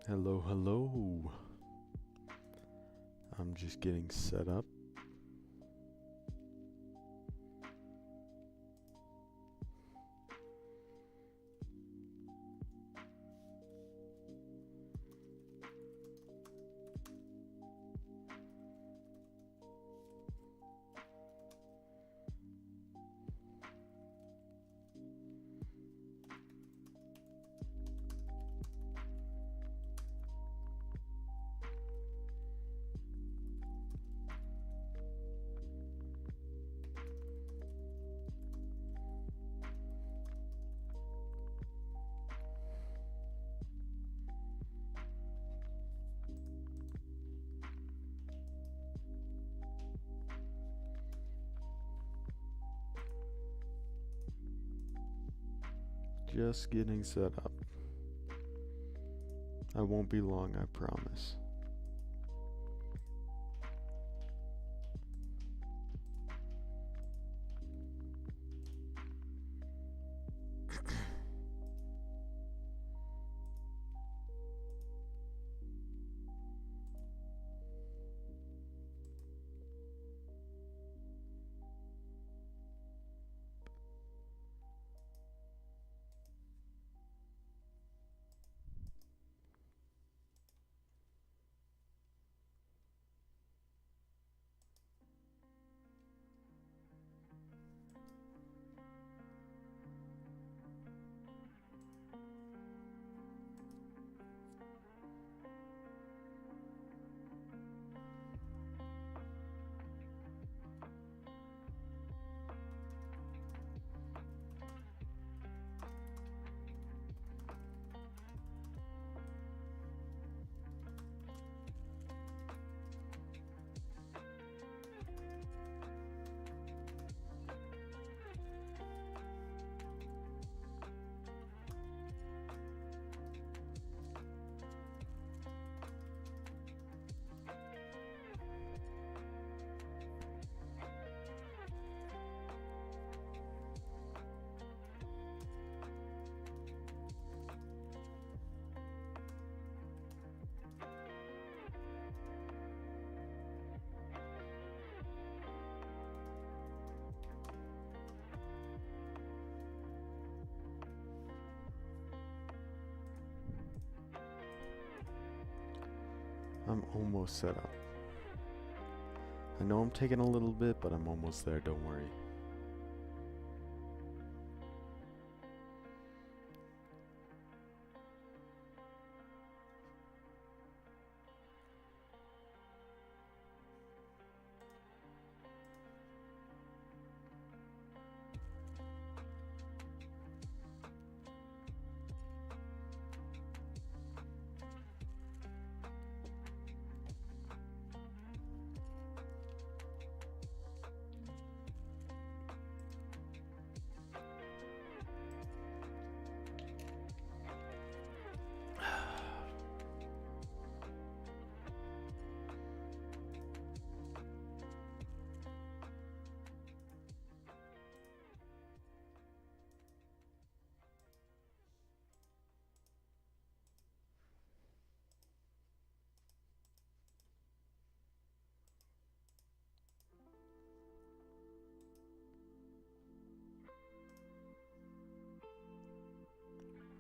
Hello, hello. I'm just getting set up. Just getting set up. I won't be long, I promise. I'm almost set up. I know I'm taking a little bit, but I'm almost there, don't worry.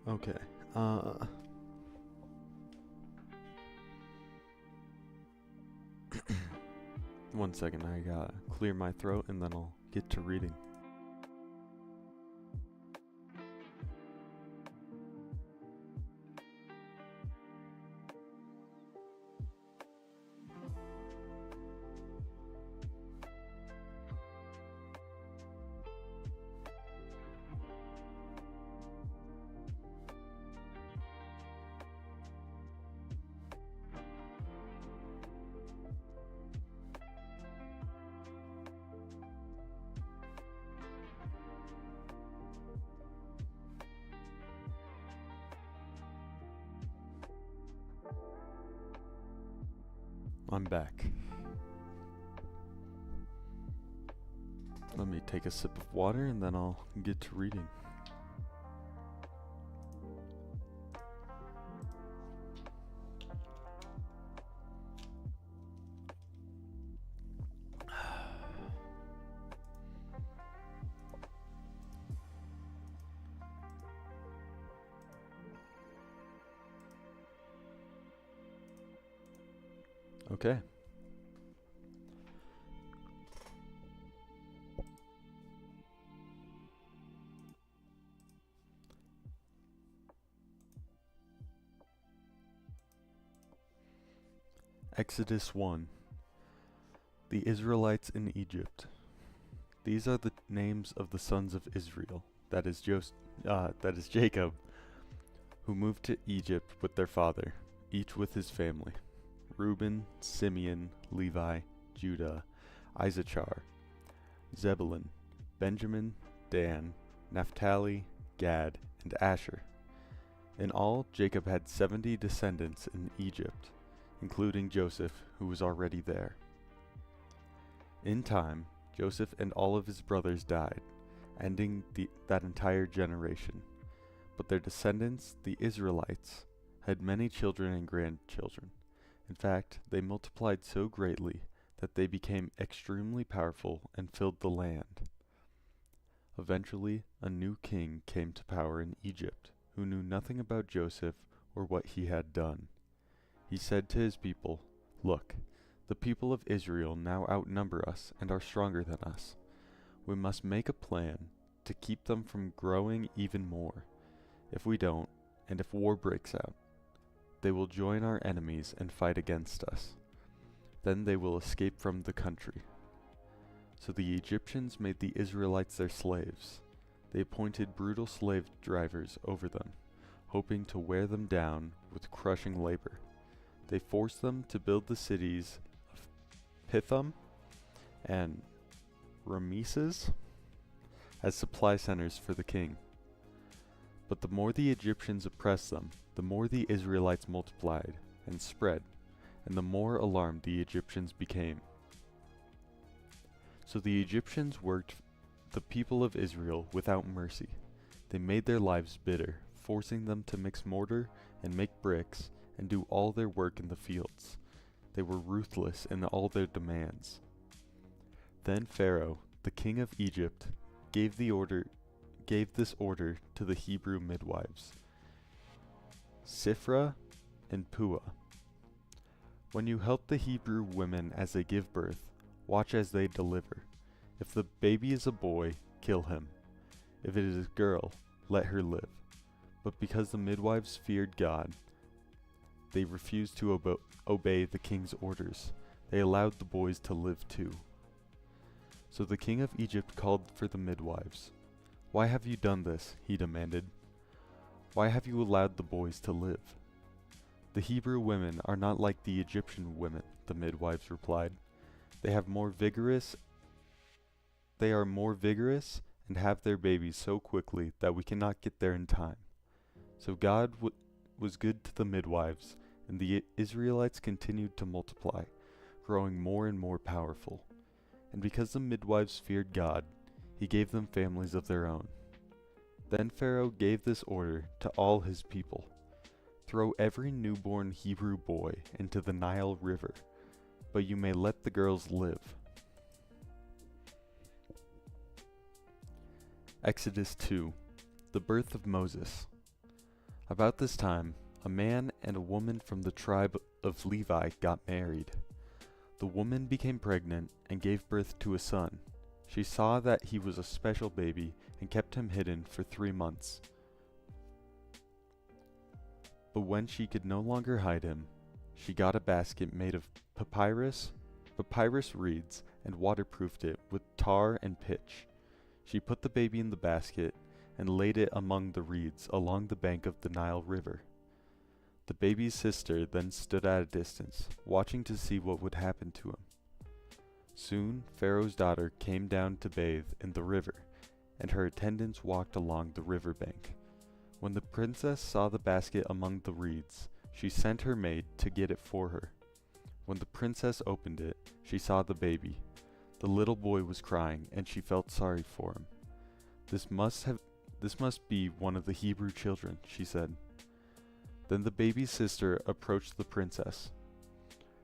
Okay, one second, I gotta clear my throat and then I'll get to reading. I'm back. Let me take a sip of water and then I'll get to reading. Okay. Exodus 1. The Israelites in Egypt. These are the names of the sons of Israel, that is Jacob, who moved to Egypt with their father, each with his family: Reuben, Simeon, Levi, Judah, Issachar, Zebulun, Benjamin, Dan, Naphtali, Gad, and Asher. In all, Jacob had 70 descendants in Egypt, including Joseph, who was already there. In time, Joseph and all of his brothers died, ending that entire generation. But their descendants, the Israelites, had many children and grandchildren. In fact, they multiplied so greatly that they became extremely powerful and filled the land. Eventually, a new king came to power in Egypt, who knew nothing about Joseph or what he had done. He said to his people, "Look, the people of Israel now outnumber us and are stronger than us. We must make a plan to keep them from growing even more. If we don't, and if war breaks out, they will join our enemies and fight against us. Then they will escape from the country." So the Egyptians made the Israelites their slaves. They appointed brutal slave drivers over them, hoping to wear them down with crushing labor. They forced them to build the cities of Pithom and Rameses as supply centers for the king. But the more the Egyptians oppressed them, the more the Israelites multiplied and spread, and the more alarmed the Egyptians became. So the Egyptians worked the people of Israel without mercy. They made their lives bitter, forcing them to mix mortar and make bricks and do all their work in the fields. They were ruthless in all their demands. Then Pharaoh, the king of Egypt, gave this order to the Hebrew midwives, Shiphrah and Puah. "When you help the Hebrew women as they give birth, watch as they deliver. If the baby is a boy, kill him. If it is a girl, let her live." But because the midwives feared God, they refused to obey the king's orders. They allowed the boys to live too. So the king of Egypt called for the midwives. "Why have you done this?" he demanded. "Why have you allowed the boys to live?" "The Hebrew women are not like the Egyptian women," the midwives replied. They are more vigorous and have their babies so quickly that we cannot get there in time." So God was good to the midwives, and the Israelites continued to multiply, growing more and more powerful. And because the midwives feared God, he gave them families of their own. Then Pharaoh gave this order to all his people: "Throw every newborn Hebrew boy into the Nile River, but you may let the girls live." Exodus 2. The birth of Moses. About this time, a man and a woman from the tribe of Levi got married. The woman became pregnant and gave birth to a son. She saw that he was a special baby and kept him hidden for 3 months. But when she could no longer hide him, she got a basket made of papyrus reeds, and waterproofed it with tar and pitch. She put the baby in the basket and laid it among the reeds along the bank of the Nile River. The baby's sister then stood at a distance, watching to see what would happen to him. Soon Pharaoh's daughter came down to bathe in the river, and her attendants walked along the river bank. When the princess saw the basket among the reeds, she sent her maid to get it for her. When the princess opened it, she saw the baby. The little boy was crying, and she felt sorry for him. This must be one of the Hebrew children," she said. Then the baby's sister approached the princess.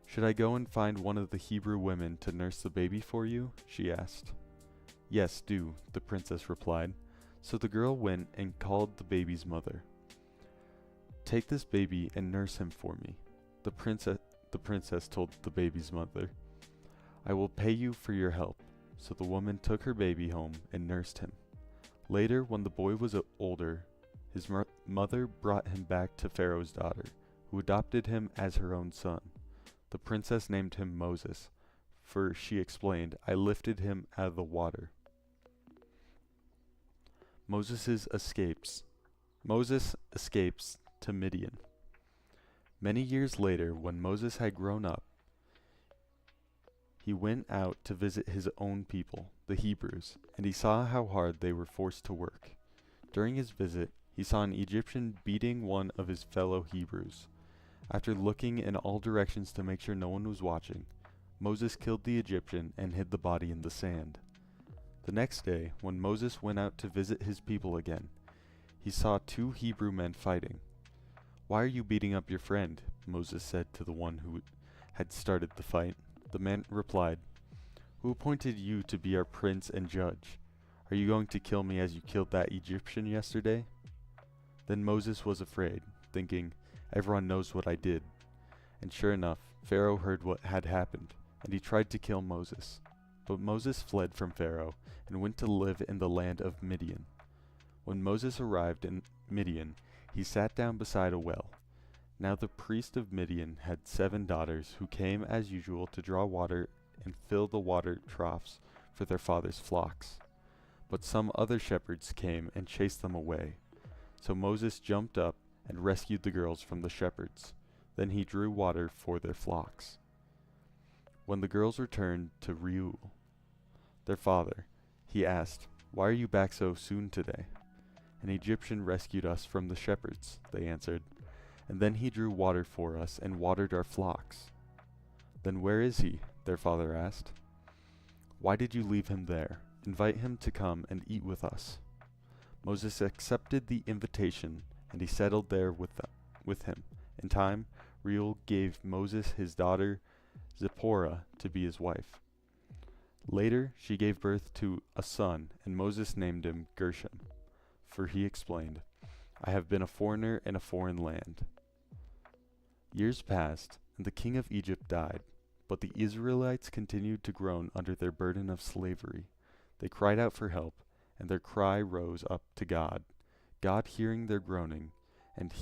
"Should I go and find one of the Hebrew women to nurse the baby for you?" she asked. "Yes, do," the princess replied. So the girl went and called the baby's mother. "Take this baby and nurse him for me," the the princess told the baby's mother. "I will pay you for your help." So the woman took her baby home and nursed him. Later, when the boy was older, his mother brought him back to Pharaoh's daughter, who adopted him as her own son. The princess named him Moses, for she explained, "I lifted him out of the water." Moses escapes to Midian. Many years later, when Moses had grown up, he went out to visit his own people, the Hebrews, and he saw how hard they were forced to work. During his visit, he saw an Egyptian beating one of his fellow Hebrews. After looking in all directions to make sure no one was watching, Moses killed the Egyptian and hid the body in the sand. The next day, when Moses went out to visit his people again, he saw two Hebrew men fighting. "Why are you beating up your friend?" Moses said to the one who had started the fight. The man replied, "Who appointed you to be our prince and judge? Are you going to kill me as you killed that Egyptian yesterday?" Then Moses was afraid, thinking, "Everyone knows what I did." And sure enough, Pharaoh heard what had happened, and he tried to kill Moses. But Moses fled from Pharaoh and went to live in the land of Midian. When Moses arrived in Midian, he sat down beside a well. Now the priest of Midian had 7 daughters who came as usual to draw water and fill the water troughs for their father's flocks. But some other shepherds came and chased them away. So Moses jumped up and rescued the girls from the shepherds. Then he drew water for their flocks. When the girls returned to Reuel, their father, he asked, "Why are you back so soon today?" "An Egyptian rescued us from the shepherds," they answered, "and then he drew water for us and watered our flocks." "Then where is he?" their father asked. "Why did you leave him there? Invite him to come and eat with us." Moses accepted the invitation, and he settled there with him. In time, Reuel gave Moses his daughter Zipporah to be his wife. Later, she gave birth to a son, and Moses named him Gershom, for he explained, "I have been a foreigner in a foreign land." Years passed, and the king of Egypt died, but the Israelites continued to groan under their burden of slavery. They cried out for help, and their cry rose up to God. God hearing their groaning, and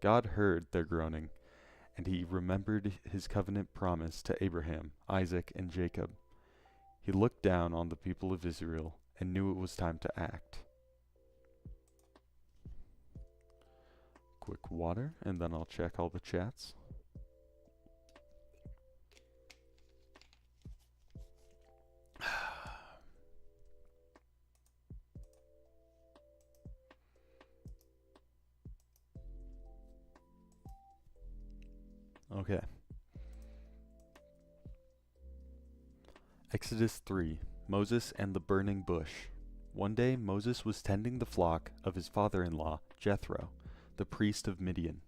God heard their groaning, and he remembered his covenant promise to Abraham, Isaac, and Jacob. He looked down on the people of Israel and knew it was time to act. Quick water, and then I'll check all the chats. Okay. Exodus 3, Moses and the burning bush. One day Moses was tending the flock of his father-in-law, Jethro, the priest of Midian.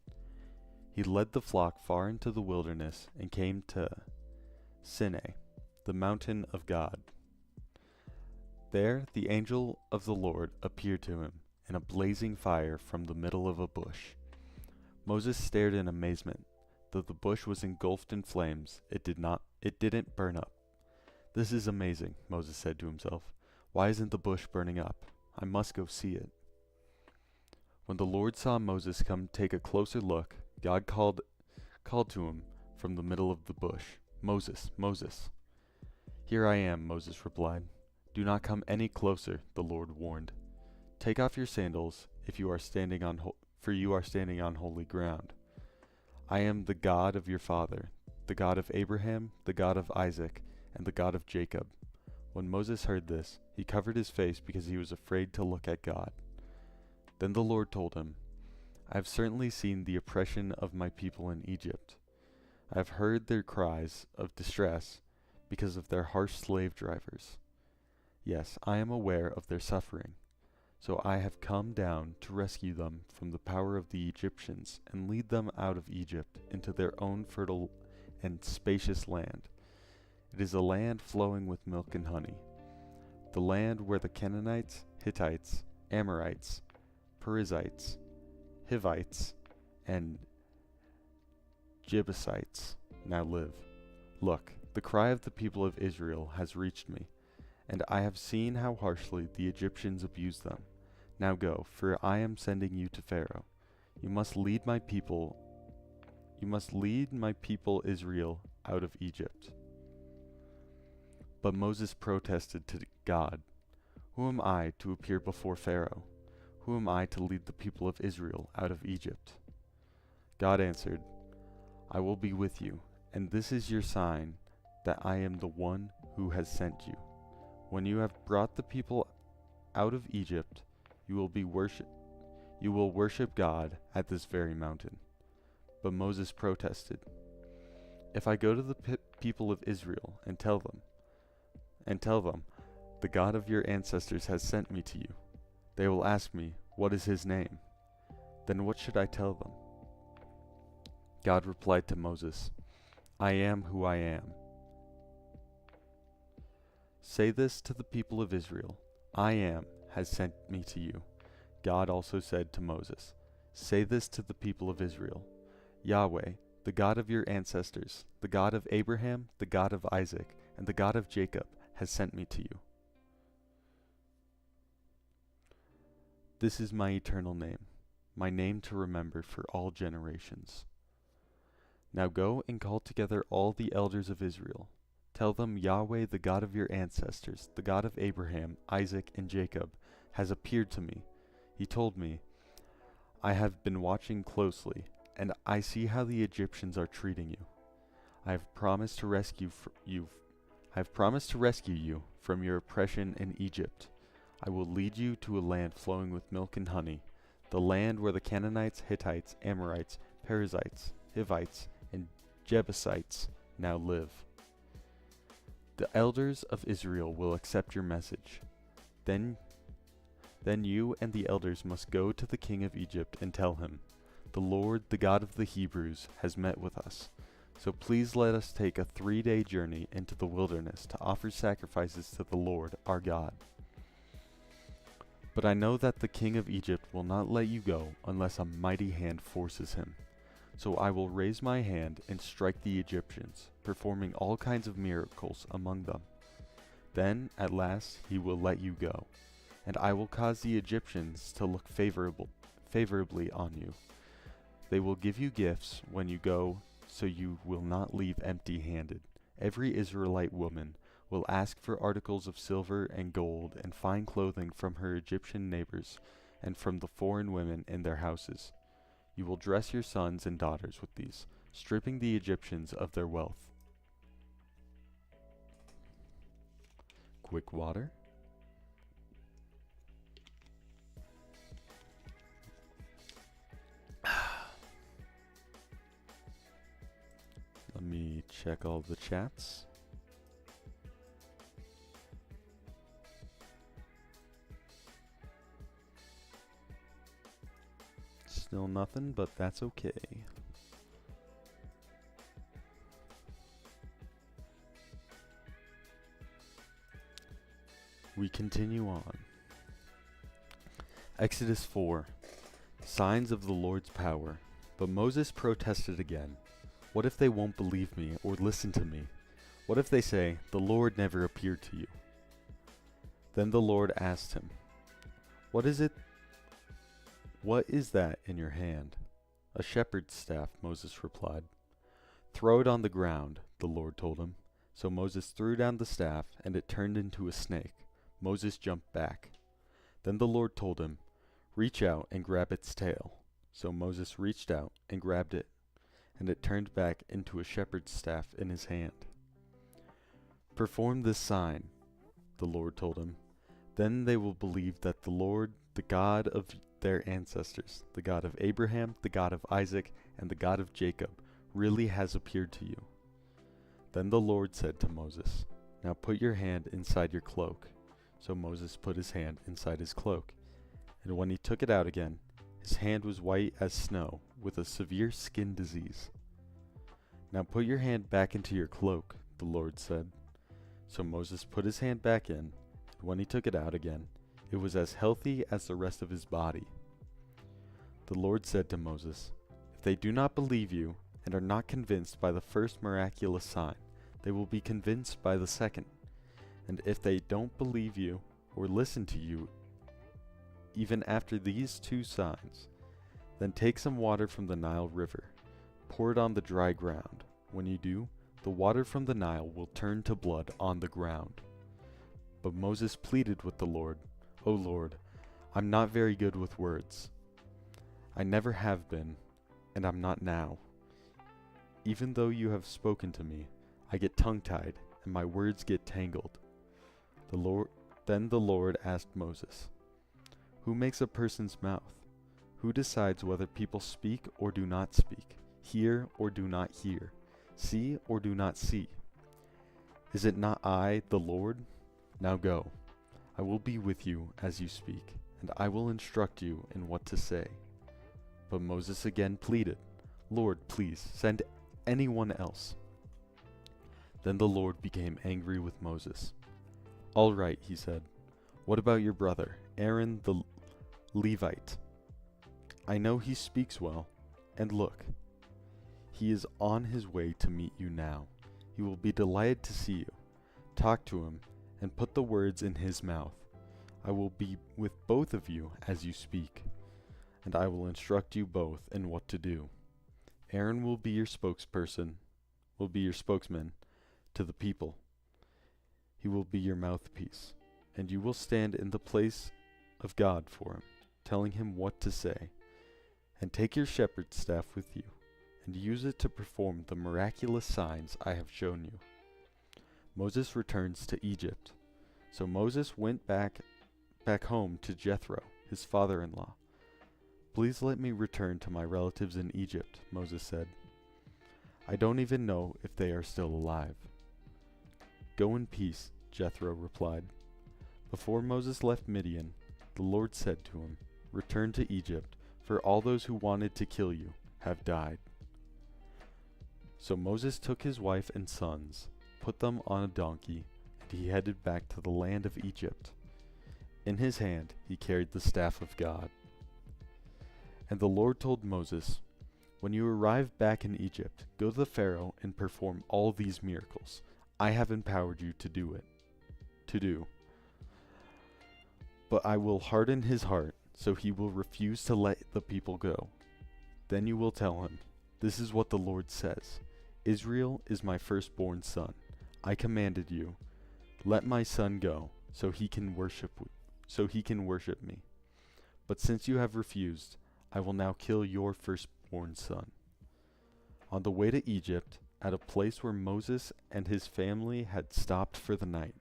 He led the flock far into the wilderness and came to Sinai, the mountain of God. There the angel of the Lord appeared to him in a blazing fire from the middle of a bush. Moses stared in amazement. Though the bush was engulfed in flames, it didn't burn up. "This is amazing," Moses said to himself. "Why isn't the bush burning up? I must go see it." When the Lord saw Moses come take a closer look, God called to him from the middle of the bush, "Moses, Moses." "Here I am," Moses replied. "Do not come any closer," the Lord warned. "Take off your sandals, for you are standing on holy ground. I am the God of your father, the God of Abraham, the God of Isaac, and the God of Jacob." When Moses heard this, he covered his face because he was afraid to look at God. Then the Lord told him, "I have certainly seen the oppression of my people in Egypt. I have heard their cries of distress because of their harsh slave drivers. Yes, I am aware of their suffering. So I have come down to rescue them from the power of the Egyptians and lead them out of Egypt into their own fertile and spacious land. It is a land flowing with milk and honey, the land where the Canaanites, Hittites, Amorites, Perizzites, Hivites, and Jebusites now live. Look, the cry of the people of Israel has reached me, and I have seen how harshly the Egyptians abuse them. Now go, for I am sending you to Pharaoh. You must lead my people Israel out of Egypt." But Moses protested to God, "Who am I to appear before Pharaoh? Who am I to lead the people of Israel out of Egypt?" God answered, "I will be with you, and this is your sign that I am the one who has sent you. When you have brought the people out of Egypt, you will worship God at this very mountain." But Moses protested, "If I go to the people of Israel and tell them, the God of your ancestors has sent me to you, they will ask me, 'What is his name?' Then what should I tell them?" God replied to Moses, "I am who I am. Say this to the people of Israel, 'I am has sent me to you.'" God also said to Moses, "Say this to the people of Israel, 'Yahweh, the God of your ancestors, the God of Abraham, the God of Isaac, and the God of Jacob, has sent me to you. This is my eternal name, my name to remember for all generations. Now go and call together all the elders of Israel. Tell them, Yahweh, the God of your ancestors, the God of Abraham, Isaac, and Jacob, has appeared to me. He told me, 'I have been watching closely, and I see how the Egyptians are treating you. I have promised to rescue you from your oppression in Egypt. I will lead you to a land flowing with milk and honey, the land where the Canaanites, Hittites, Amorites, Perizzites, Hivites, and Jebusites now live. The elders of Israel will accept your message. Then you and the elders must go to the king of Egypt and tell him, "The Lord, the God of the Hebrews, has met with us. So please let us take a 3-day journey into the wilderness to offer sacrifices to the Lord our God. But I know that the king of Egypt will not let you go unless a mighty hand forces him. So I will raise my hand and strike the Egyptians, performing all kinds of miracles among them. Then, at last, he will let you go, and I will cause the Egyptians to look favorably on you. They will give you gifts when you go, so you will not leave empty-handed. Every Israelite woman will ask for articles of silver and gold and fine clothing from her Egyptian neighbors and from the foreign women in their houses. You will dress your sons and daughters with these, stripping the Egyptians of their wealth." Quick water. Let me check all the chats. Still nothing, but that's okay. We continue on. Exodus 4. Signs of the Lord's power. But Moses protested again. "What if they won't believe me or listen to me? What if they say, 'The Lord never appeared to you'?" Then the Lord asked him, What is that in your hand?" "A shepherd's staff," Moses replied. "Throw it on the ground," the Lord told him. So Moses threw down the staff, and it turned into a snake. Moses jumped back. Then the Lord told him, "Reach out and grab its tail." So Moses reached out and grabbed it, and it turned back into a shepherd's staff in his hand. "Perform this sign," the Lord told him. "Then they will believe that the Lord, the God of their ancestors, the God of Abraham, the God of Isaac, and the God of Jacob, really has appeared to you." Then the Lord said to Moses, "Now put your hand inside your cloak." So Moses put his hand inside his cloak, and when he took it out again, his hand was white as snow, with a severe skin disease. "Now put your hand back into your cloak," the Lord said. So Moses put his hand back in, and when he took it out again, it was as healthy as the rest of his body. The Lord said to Moses, "If they do not believe you, and are not convinced by the first miraculous sign, they will be convinced by the second. And if they don't believe you or listen to you even after these two signs, then take some water from the Nile River, pour it on the dry ground. When you do, the water from the Nile will turn to blood on the ground." But Moses pleaded with the Lord, "O Lord, I'm not very good with words. I never have been, and I'm not now. Even though you have spoken to me, I get tongue-tied, and my words get tangled." Then the Lord asked Moses, "Who makes a person's mouth? Who decides whether people speak or do not speak, hear or do not hear, see or do not see? Is it not I, the Lord? Now go. I will be with you as you speak, and I will instruct you in what to say." But Moses again pleaded, "Lord, please, send anyone else." Then the Lord became angry with Moses. "All right," he said. "What about your brother, Aaron the Levite? I know he speaks well, and look, he is on his way to meet you now. He will be delighted to see you. Talk to him, and put the words in his mouth. I will be with both of you as you speak, and I will instruct you both in what to do. Aaron will be your spokesman to the people. He will be your mouthpiece, and you will stand in the place of God for him, telling him what to say. And take your shepherd's staff with you, and use it to perform the miraculous signs I have shown you." Moses returns to Egypt. So Moses went back home to Jethro, his father-in-law. "Please let me return to my relatives in Egypt," Moses said. "I don't even know if they are still alive." "Go in peace," Jethro replied. Before Moses left Midian, the Lord said to him, "Return to Egypt, for all those who wanted to kill you have died." So Moses took his wife and sons, put them on a donkey, and he headed back to the land of Egypt. In his hand he carried the staff of God. And the Lord told Moses, "When you arrive back in Egypt, go to the Pharaoh and perform all these miracles I have empowered you to do. But I will harden his heart, so he will refuse to let the people go. Then you will tell him, 'This is what the Lord says. Israel is my firstborn son. I commanded you, let my son go, so he can worship me. But since you have refused, I will now kill your firstborn son.'" On the way to Egypt, at a place where Moses and his family had stopped for the night,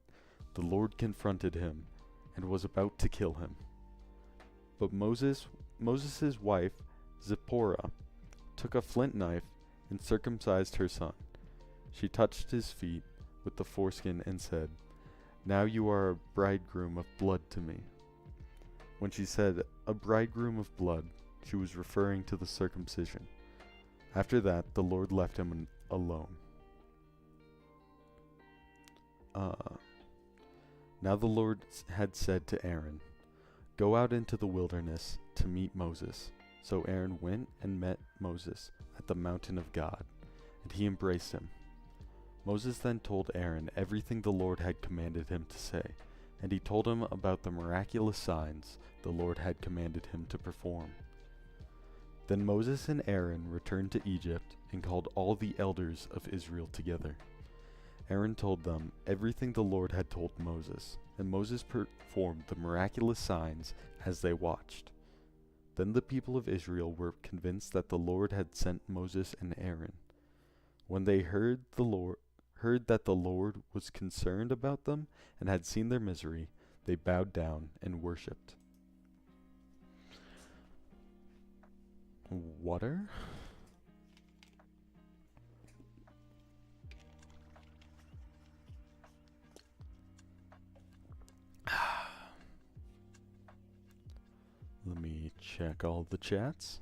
the Lord confronted him and was about to kill him. But Moses' wife, Zipporah, took a flint knife and circumcised her son. She touched his feet with the foreskin and said, "Now you are a bridegroom of blood to me." When she said, "a bridegroom of blood," she was referring to the circumcision. After that, the Lord left him alone. Now the Lord had said to Aaron, "Go out into the wilderness to meet Moses." So Aaron went and met Moses at the mountain of God, and he embraced him. Moses then told Aaron everything the Lord had commanded him to say, and he told him about the miraculous signs the Lord had commanded him to perform. Then Moses and Aaron returned to Egypt and called all the elders of Israel together. Aaron told them everything the Lord had told Moses, and Moses performed the miraculous signs as they watched. Then the people of Israel were convinced that the Lord had sent Moses and Aaron. When they heard that the Lord was concerned about them and had seen their misery, they bowed down and worshipped. Water? Let me check all the chats.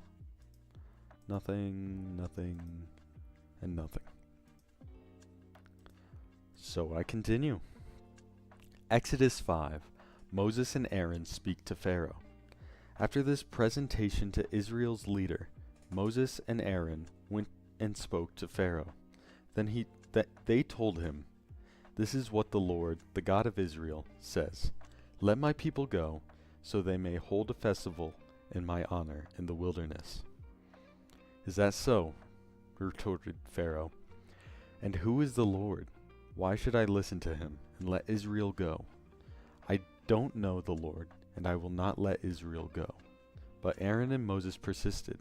Nothing, and nothing. So I continue. Exodus 5. Moses and Aaron speak to Pharaoh. After this presentation to Israel's leader, Moses and Aaron went and spoke to Pharaoh. Then they told him, "This is what the Lord, the God of Israel, says. Let my people go, so they may hold a festival in my honor in the wilderness." "Is that so?" retorted Pharaoh. "And who is the Lord? Why should I listen to him and let Israel go? I don't know the Lord, and I will not let Israel go." But Aaron and Moses persisted.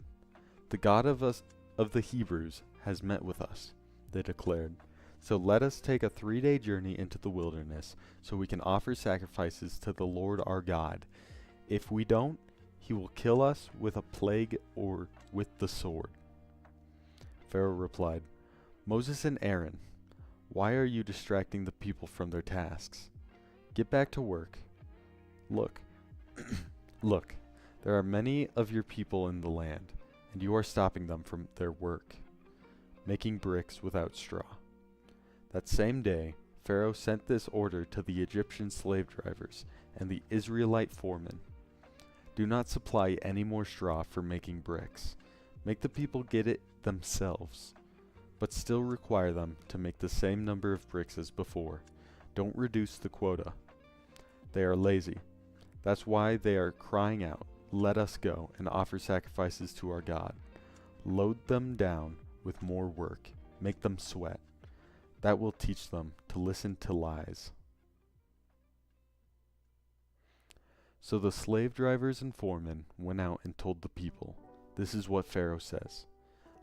"The God of the Hebrews has met with us," they declared. "So let us take a 3-day journey into the wilderness, so we can offer sacrifices to the Lord our God. If we don't, he will kill us with a plague or with the sword." Pharaoh replied, "Moses and Aaron, why are you distracting the people from their tasks? Get back to work. Look, look, there are many of your people in the land, and you are stopping them from their work, making bricks without straw." That same day, Pharaoh sent this order to the Egyptian slave drivers and the Israelite foremen: "Do not supply any more straw for making bricks. Make the people get it themselves, but still require them to make the same number of bricks as before. Don't reduce the quota. They are lazy. That's why they are crying out, 'Let us go and offer sacrifices to our God.' Load them down with more work. Make them sweat. That will teach them to listen to lies." So the slave drivers and foremen went out and told the people, "This is what Pharaoh says.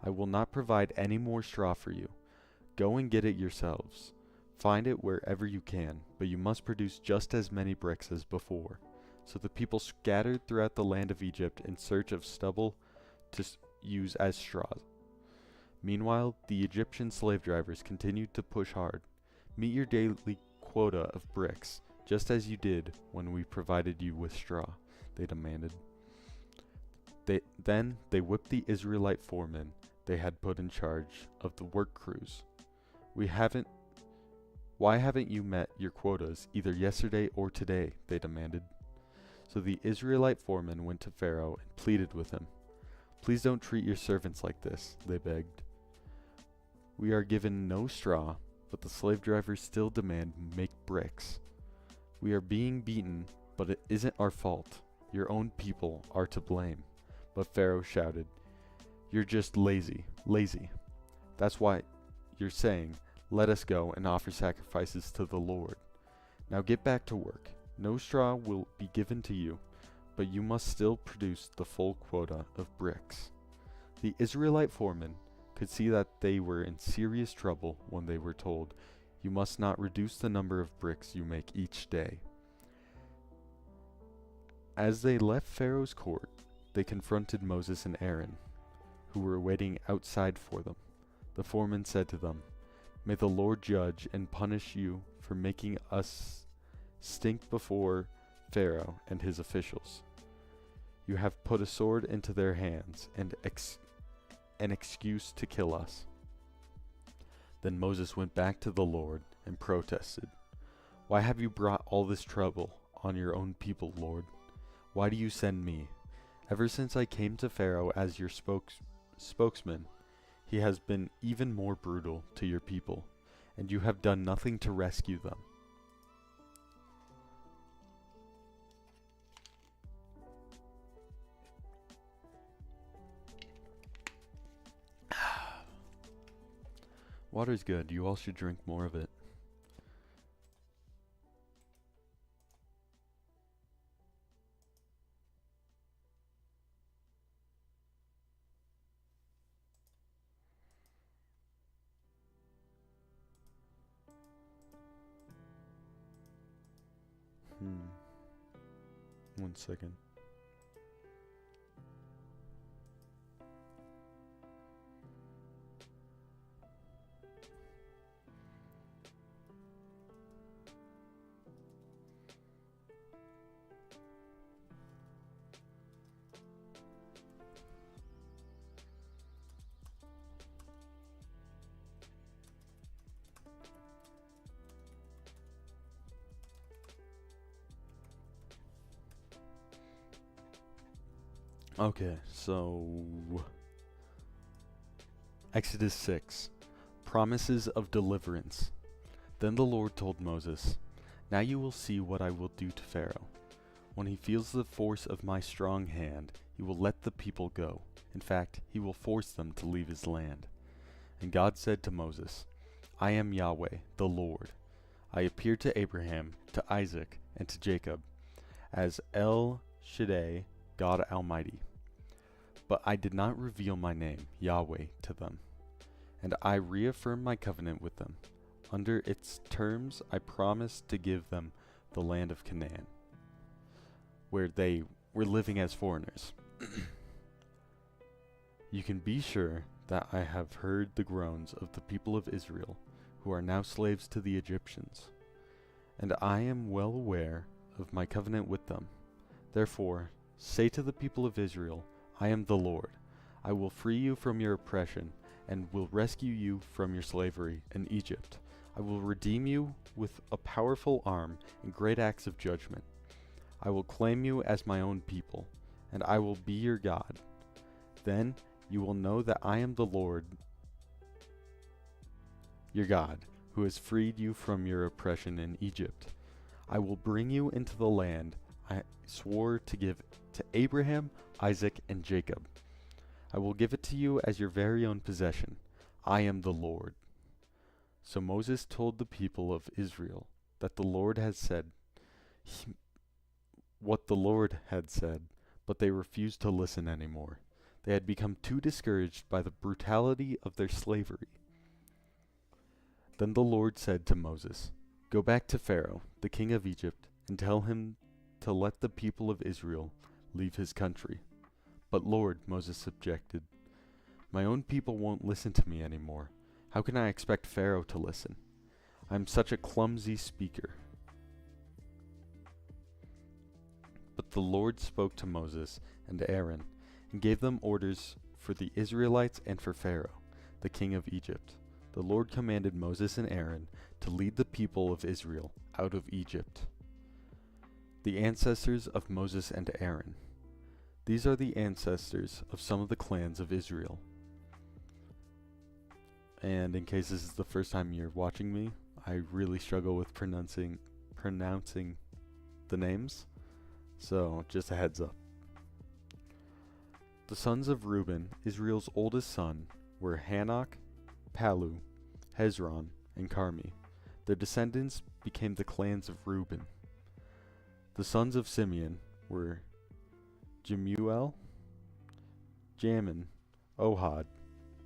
I will not provide any more straw for you. Go and get it yourselves. Find it wherever you can, but you must produce just as many bricks as before." So the people scattered throughout the land of Egypt in search of stubble to use as straws. Meanwhile, the Egyptian slave drivers continued to push hard. "Meet your daily quota of bricks, just as you did when we provided you with straw," they demanded. Then they whipped the Israelite foremen they had put in charge of the work crews. "Why haven't you met your quotas either yesterday or today?" they demanded. So the Israelite foreman went to Pharaoh and pleaded with him. "Please don't treat your servants like this," they begged. "We are given no straw, but the slave drivers still demand make bricks. We are being beaten, but it isn't our fault. Your own people are to blame." But Pharaoh shouted, "You're just lazy. That's why you're saying, 'Let us go and offer sacrifices to the Lord.' Now get back to work. No straw will be given to you, but you must still produce the full quota of bricks." The Israelite foremen could see that they were in serious trouble when they were told, "You must not reduce the number of bricks you make each day." As they left Pharaoh's court, they confronted Moses and Aaron, who were waiting outside for them. The foreman said to them, "May the Lord judge and punish you for making us stink before Pharaoh and his officials. You have put a sword into their hands and an excuse to kill us." Then Moses went back to the Lord and protested, "Why have you brought all this trouble on your own people, Lord? Why do you send me? Ever since I came to Pharaoh as your spokesman, he has been even more brutal to your people, and you have done nothing to rescue them." Water's good. You all should drink more of it. One second. Okay, so Exodus 6. Promises of deliverance. Then the Lord told Moses, "Now you will see what I will do to Pharaoh. When he feels the force of my strong hand, he will let the people go. In fact, he will force them to leave his land." And God said to Moses, "I am Yahweh, the Lord. I appeared to Abraham, to Isaac, and to Jacob as El Shaddai, God Almighty. But I did not reveal my name, Yahweh, to them. And I reaffirmed my covenant with them. Under its terms, I promised to give them the land of Canaan, where they were living as foreigners. You can be sure that I have heard the groans of the people of Israel, who are now slaves to the Egyptians. And I am well aware of my covenant with them. Therefore, say to the people of Israel, I am the Lord. I will free you from your oppression, and will rescue you from your slavery in Egypt. I will redeem you with a powerful arm and great acts of judgment. I will claim you as my own people, and I will be your God. Then you will know that I am the Lord, your God, who has freed you from your oppression in Egypt. I will bring you into the land I swore to give to Abraham, Isaac, and Jacob. I will give it to you as your very own possession. I am the Lord." So Moses told the people of Israel that the Lord had said what the Lord had said, but they refused to listen anymore. They had become too discouraged by the brutality of their slavery. Then the Lord said to Moses, "Go back to Pharaoh, the king of Egypt, and tell him to let the people of Israel leave his country." "But Lord," Moses objected, "my own people won't listen to me anymore. How can I expect Pharaoh to listen? I am such a clumsy speaker." But the Lord spoke to Moses and Aaron, and gave them orders for the Israelites and for Pharaoh, the king of Egypt. The Lord commanded Moses and Aaron to lead the people of Israel out of Egypt. The ancestors of Moses and Aaron. These are the ancestors of some of the clans of Israel. And in case this is the first time you're watching me, I really struggle with pronouncing the names, so just a heads up. The sons of Reuben, Israel's oldest son, were Hanok, Palu, Hezron, and Carmi. Their descendants became the clans of Reuben. The sons of Simeon were Jemuel, Jamin, Ohad,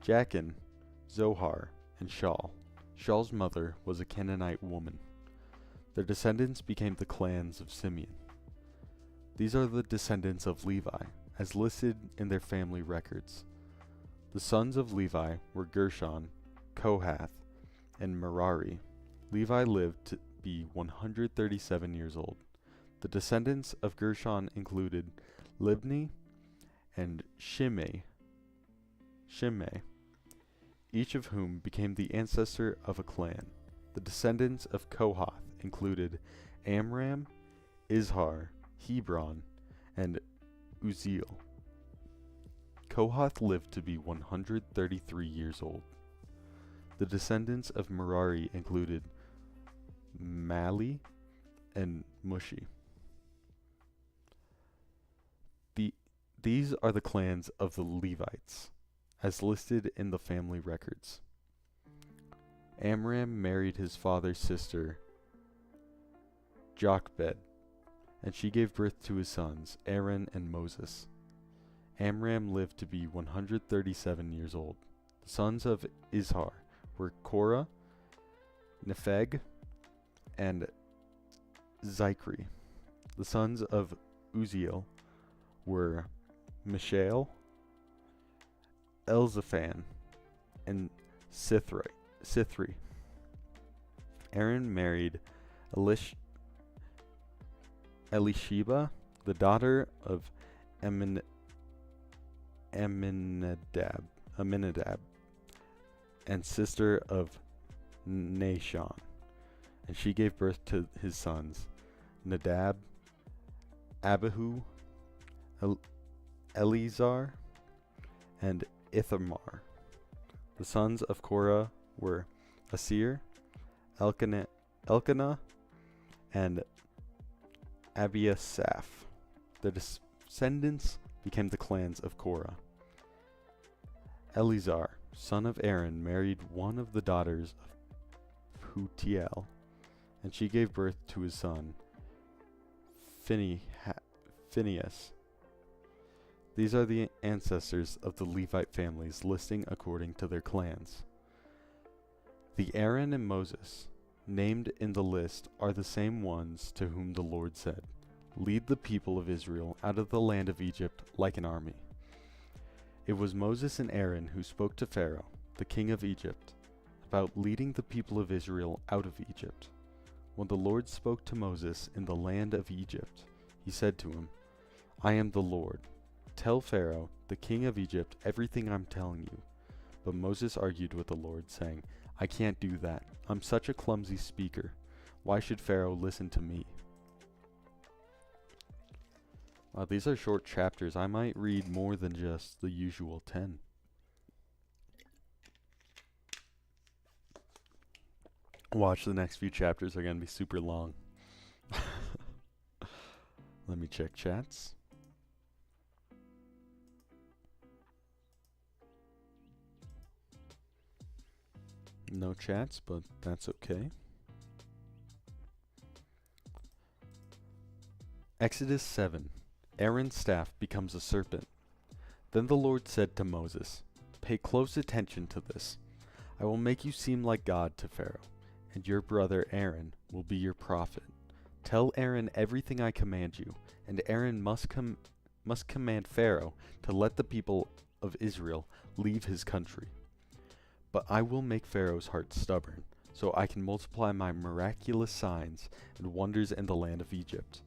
Jachin, Zohar, and Shaul. Shaul's mother was a Canaanite woman. Their descendants became the clans of Simeon. These are the descendants of Levi, as listed in their family records. The sons of Levi were Gershon, Kohath, and Merari. Levi lived to be 137 years old. The descendants of Gershon included Libni and Shimei, each of whom became the ancestor of a clan. The descendants of Kohath included Amram, Izhar, Hebron, and Uzziel. Kohath lived to be 133 years old. The descendants of Merari included Mali and Mushi. These are the clans of the Levites, as listed in the family records. Amram married his father's sister, Jochebed, and she gave birth to his sons, Aaron and Moses. Amram lived to be 137 years old. The sons of Izhar were Korah, Nepheg, and Zikri. The sons of Uzziel were Mishael, Elzaphan, and Sithri. Aaron married Elisheba, the daughter of Aminadab, and sister of Nahshon, and she gave birth to his sons, Nadab, Abihu, Eleazar, and Ithamar. The sons of Korah were Asir, Elkanah, and Abiasaph. Their descendants became the clans of Korah. Eleazar, son of Aaron, married one of the daughters of Putiel, and she gave birth to his son, Phinehas. These are the ancestors of the Levite families, listing according to their clans. The Aaron and Moses named in the list are the same ones to whom the Lord said, "Lead the people of Israel out of the land of Egypt like an army." It was Moses and Aaron who spoke to Pharaoh, the king of Egypt, about leading the people of Israel out of Egypt. When the Lord spoke to Moses in the land of Egypt, he said to him, "I am the Lord. Tell Pharaoh, the king of Egypt, everything I'm telling you." But Moses argued with the Lord, saying, "I can't do that. I'm such a clumsy speaker. Why should Pharaoh listen to me?" Wow, these are short chapters. I might read more than just the usual 10. Watch, the next few chapters are going to be super long. Let me check chats. No chats, but that's okay. Exodus 7. Aaron's staff becomes a serpent. Then the Lord said to Moses, "Pay close attention to this. I will make you seem like God to Pharaoh, and your brother Aaron will be your prophet. Tell Aaron everything I command you, and Aaron must command Pharaoh to let the people of Israel leave his country. But I will make Pharaoh's heart stubborn, so I can multiply my miraculous signs and wonders in the land of Egypt.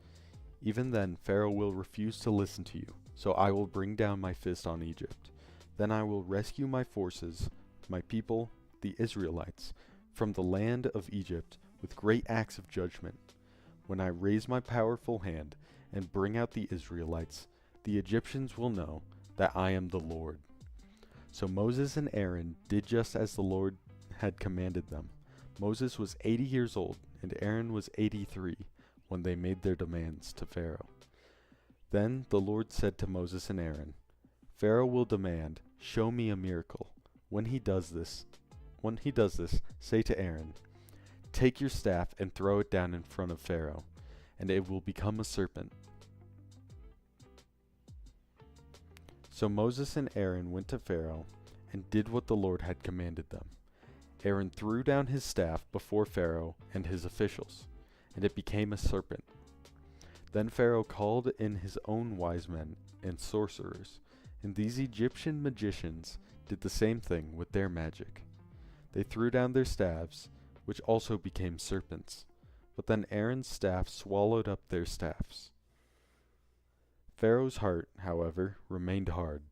Even then Pharaoh will refuse to listen to you, so I will bring down my fist on Egypt. Then I will rescue my forces, my people, the Israelites, from the land of Egypt with great acts of judgment. When I raise my powerful hand and bring out the Israelites, the Egyptians will know that I am the Lord." So Moses and Aaron did just as the Lord had commanded them. Moses was 80 years old, and Aaron was 83 when they made their demands to Pharaoh. Then the Lord said to Moses and Aaron, "Pharaoh will demand, 'Show me a miracle.' When he does this, say to Aaron, 'Take your staff and throw it down in front of Pharaoh, and it will become a serpent.'" So Moses and Aaron went to Pharaoh and did what the Lord had commanded them. Aaron threw down his staff before Pharaoh and his officials, and it became a serpent. Then Pharaoh called in his own wise men and sorcerers, and these Egyptian magicians did the same thing with their magic. They threw down their staffs, which also became serpents, but then Aaron's staff swallowed up their staffs. Pharaoh's heart, however, remained hard.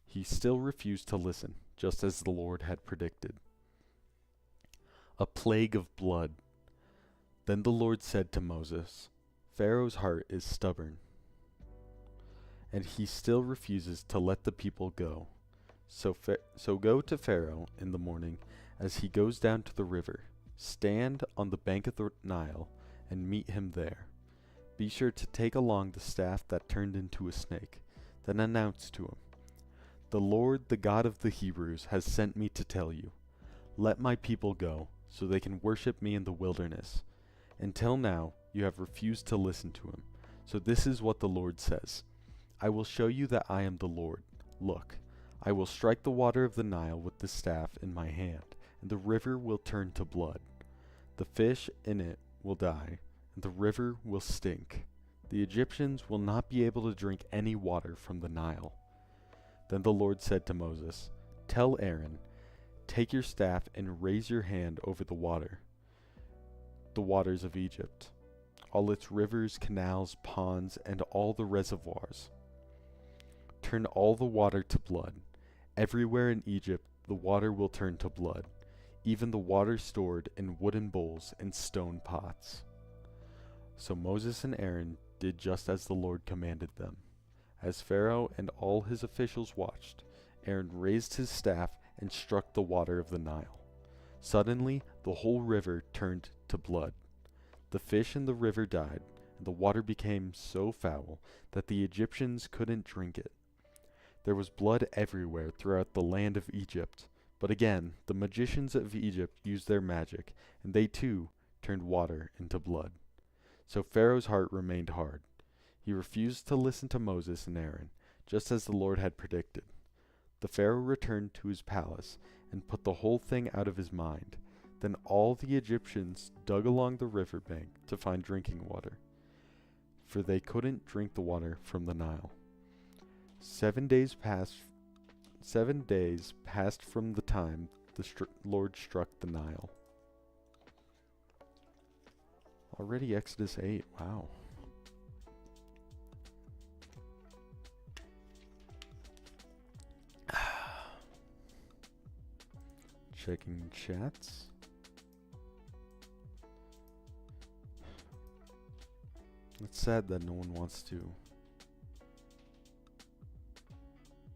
He still refused to listen, just as the Lord had predicted. A plague of blood. Then the Lord said to Moses, "Pharaoh's heart is stubborn, and he still refuses to let the people go. So go to Pharaoh in the morning as he goes down to the river. Stand on the bank of the Nile and meet him there. Be sure to take along the staff that turned into a snake. Then announce to him, 'The Lord, the God of the Hebrews, has sent me to tell you, let my people go, so they can worship me in the wilderness. Until now, you have refused to listen to him. So this is what the Lord says. I will show you that I am the Lord. Look, I will strike the water of the Nile with the staff in my hand, and the river will turn to blood. The fish in it will die, and the river will stink. The Egyptians will not be able to drink any water from the Nile.' Then the Lord said to Moses, 'Tell Aaron, take your staff and raise your hand over the waters of Egypt, all its rivers, canals, ponds, and all the reservoirs. Turn all the water to blood. Everywhere in Egypt the water will turn to blood, even the water stored in wooden bowls and stone pots.' So Moses and Aaron did just as the Lord commanded them. As Pharaoh and all his officials watched, Aaron raised his staff and struck the water of the Nile. Suddenly, the whole river turned to blood. The fish in the river died, and the water became so foul that the Egyptians couldn't drink it. There was blood everywhere throughout the land of Egypt. But again, the magicians of Egypt used their magic, and they too turned water into blood. So Pharaoh's heart remained hard. He refused to listen to Moses and Aaron, just as the Lord had predicted. The Pharaoh returned to his palace and put the whole thing out of his mind. Then all the Egyptians dug along the river bank to find drinking water, for they couldn't drink the water from the Nile. 7 days passed from the time the Lord struck the Nile. Already Exodus 8, wow. Checking chats. It's sad that no one wants to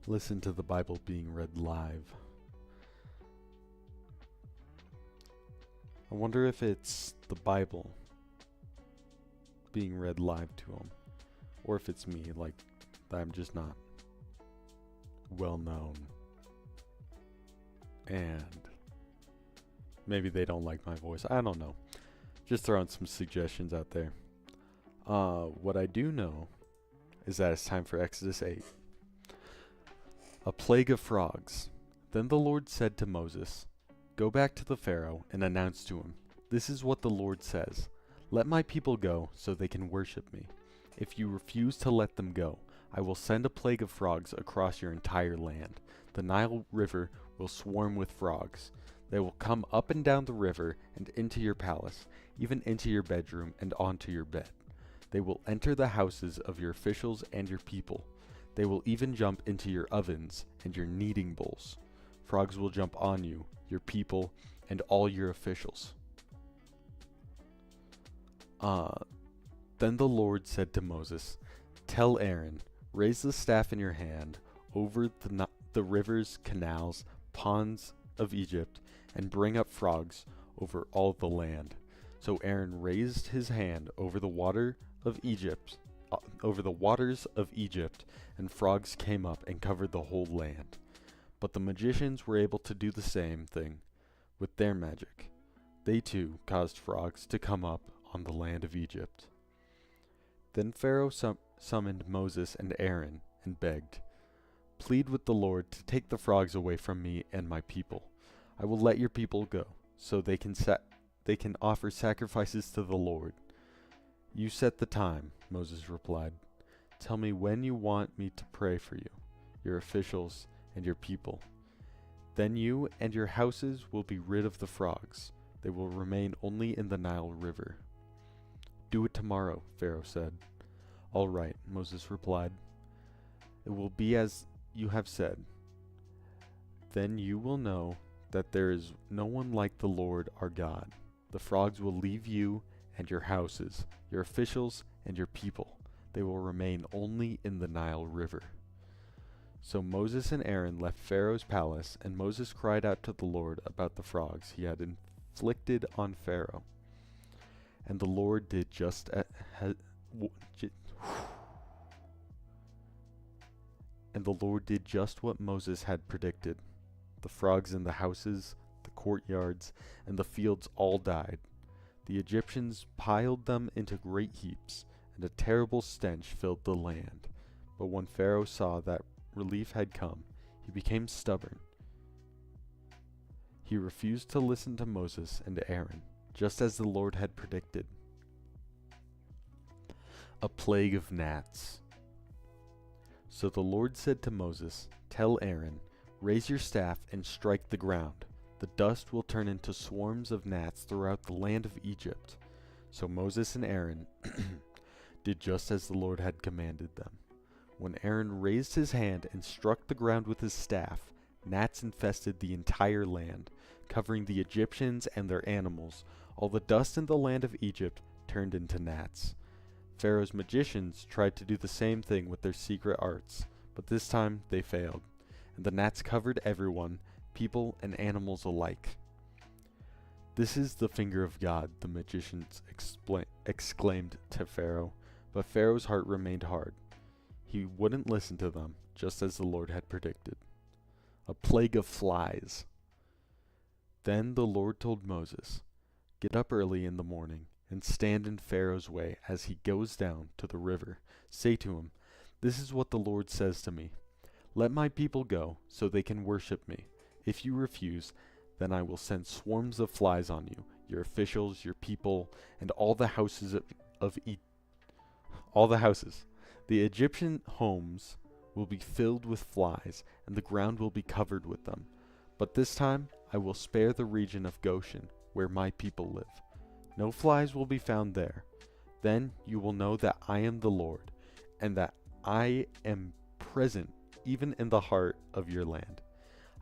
listen to the Bible being read live. I wonder if it's the Bible being read live to them, or if it's me, like, I'm just not well known, and maybe they don't like my voice. I don't know. Just throwing some suggestions out there. What I do know is that it's time for Exodus 8. A plague of frogs. Then the Lord said to Moses, "Go back to the Pharaoh and announce to him, 'This is what the Lord says. Let my people go so they can worship me. If you refuse to let them go, I will send a plague of frogs across your entire land. The Nile River will swarm with frogs. They will come up and down the river and into your palace, even into your bedroom and onto your bed. They will enter the houses of your officials and your people. They will even jump into your ovens and your kneading bowls. Frogs will jump on you, your people, and all your officials." Then the Lord said to Moses, "Tell Aaron, raise the staff in your hand over the rivers, canals, ponds of Egypt, and bring up frogs over all the land." So Aaron raised his hand over the waters of Egypt, and frogs came up and covered the whole land. But the magicians were able to do the same thing with their magic. They too caused frogs to come up on the land of Egypt. Then Pharaoh summoned Moses and Aaron and begged, "Plead with the Lord to take the frogs away from me and my people. I will let your people go, so they can offer sacrifices to the Lord." "You set the time," Moses replied. "Tell me when you want me to pray for you, your officials, and your people. Then you and your houses will be rid of the frogs. They will remain only in the Nile River." "Do it tomorrow," Pharaoh said. "All right," Moses replied. "It will be as you have said. Then you will know that there is no one like the Lord our God. The frogs will leave you and your houses, your officials, and your people. They will remain only in the Nile River." So Moses and Aaron left Pharaoh's palace, and Moses cried out to the Lord about the frogs he had inflicted on Pharaoh. And the Lord did just what Moses had predicted. The frogs in the houses, the courtyards, and the fields all died. The Egyptians piled them into great heaps, and a terrible stench filled the land. But when Pharaoh saw that relief had come, he became stubborn. He refused to listen to Moses and Aaron, just as the Lord had predicted. A plague of gnats. So the Lord said to Moses, "Tell Aaron, raise your staff and strike the ground. The dust will turn into swarms of gnats throughout the land of Egypt." So Moses and Aaron did just as the Lord had commanded them. When Aaron raised his hand and struck the ground with his staff, gnats infested the entire land, covering the Egyptians and their animals. All the dust in the land of Egypt turned into gnats. Pharaoh's magicians tried to do the same thing with their secret arts, but this time they failed, and the gnats covered everyone, people and animals alike. This is the finger of God, the magicians exclaimed to Pharaoh, but Pharaoh's heart remained hard. He wouldn't listen to them, just as the Lord had predicted. A plague of flies. Then the Lord told Moses, "Get up early in the morning and stand in Pharaoh's way as he goes down to the river. Say to him, 'This is what the Lord says to me. Let my people go so they can worship me. If you refuse, then I will send swarms of flies on you, your officials, your people, and all the houses all the houses. The Egyptian homes will be filled with flies, and the ground will be covered with them. But this time I will spare the region of Goshen, where my people live. No flies will be found there. Then you will know that I am the Lord, and that I am present even in the heart of your land.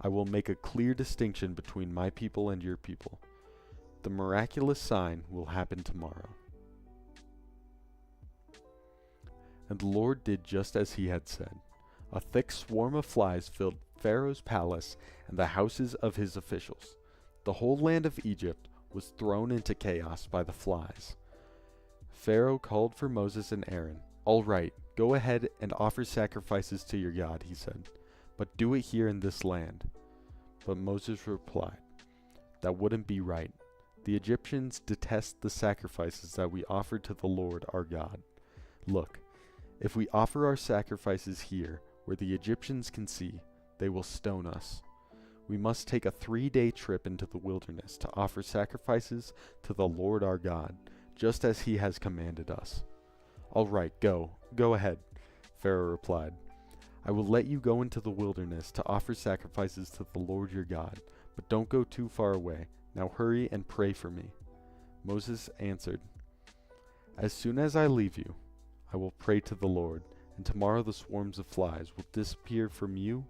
I will make a clear distinction between my people and your people. The miraculous sign will happen tomorrow." And the Lord did just as he had said. A thick swarm of flies filled Pharaoh's palace and the houses of his officials. The whole land of Egypt was thrown into chaos by the flies. Pharaoh called for Moses and Aaron. "All right, go ahead and offer sacrifices to your God," he said, "but do it here in this land." But Moses replied, "That wouldn't be right. The Egyptians detest the sacrifices that we offer to the Lord our God. Look, if we offer our sacrifices here, where the Egyptians can see, they will stone us. We must take a 3-day trip into the wilderness to offer sacrifices to the Lord our God, just as he has commanded us." "All right, go ahead," Pharaoh replied. "I will let you go into the wilderness to offer sacrifices to the Lord your God, but don't go too far away. Now hurry and pray for me." Moses answered, "As soon as I leave you, I will pray to the Lord, and tomorrow the swarms of flies will disappear from you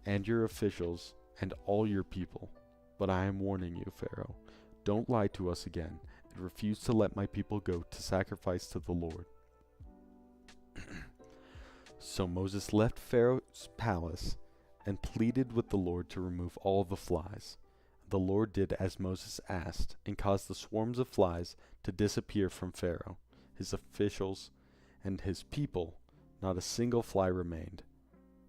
and your officials and all your people. But I am warning you, Pharaoh, don't lie to us again, and refuse to let my people go to sacrifice to the Lord." So Moses left Pharaoh's palace and pleaded with the Lord to remove all the flies. The Lord did as Moses asked, and caused the swarms of flies to disappear from Pharaoh, his officials, and his people. Not a single fly remained.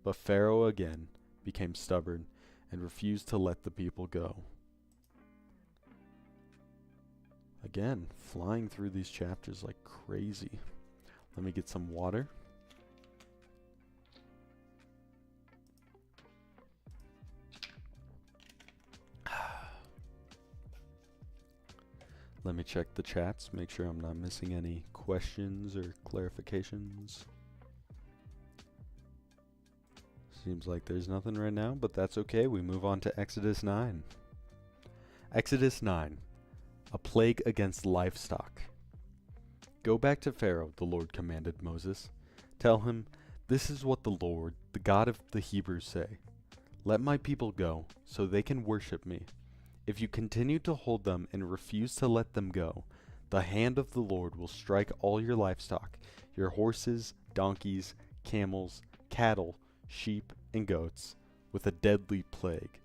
But Pharaoh again became stubborn and refused to let the people go. Again, flying through these chapters like crazy. Let me get some water. Let me check the chats, make sure I'm not missing any questions or clarifications. Seems like there's nothing right now, but that's okay. We move on to Exodus 9. Exodus 9. A plague against livestock. "Go back to Pharaoh," the Lord commanded Moses. "Tell him, 'This is what the Lord, the God of the Hebrews, say. Let my people go, so they can worship me. If you continue to hold them and refuse to let them go, the hand of the Lord will strike all your livestock, your horses, donkeys, camels, cattle, sheep, and goats, with a deadly plague.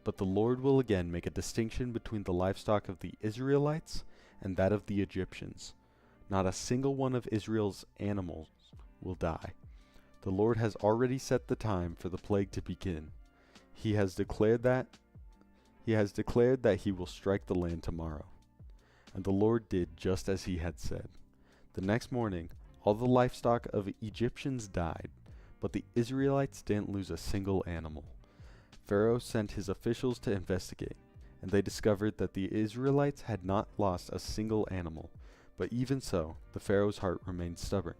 But the Lord will again make a distinction between the livestock of the Israelites and that of the Egyptians. Not a single one of Israel's animals will die. The Lord has already set the time for the plague to begin. He has declared that he will strike the land tomorrow." And the Lord did just as he had said. The next morning, all the livestock of Egyptians died, but the Israelites didn't lose a single animal. Pharaoh sent his officials to investigate, and they discovered that the Israelites had not lost a single animal. But even so, the Pharaoh's heart remained stubborn,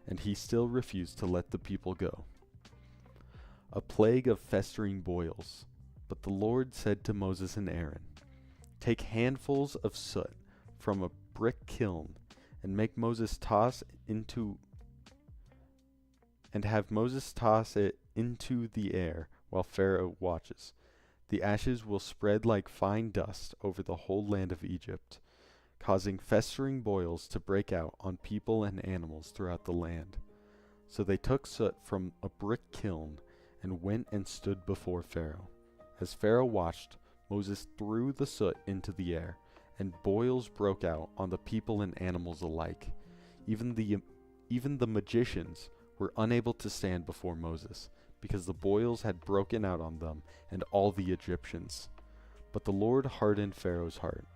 and he still refused to let the people go. A plague of festering boils. But the Lord said to Moses and Aaron, "Take handfuls of soot from a brick kiln and have Moses toss it into the air while Pharaoh watches. The ashes will spread like fine dust over the whole land of Egypt, causing festering boils to break out on people and animals throughout the land." So they took soot from a brick kiln and went and stood before Pharaoh. As Pharaoh watched, Moses threw the soot into the air, and boils broke out on the people and animals alike. Even the magicians were unable to stand before Moses, because the boils had broken out on them and all the Egyptians. But the Lord hardened Pharaoh's heart,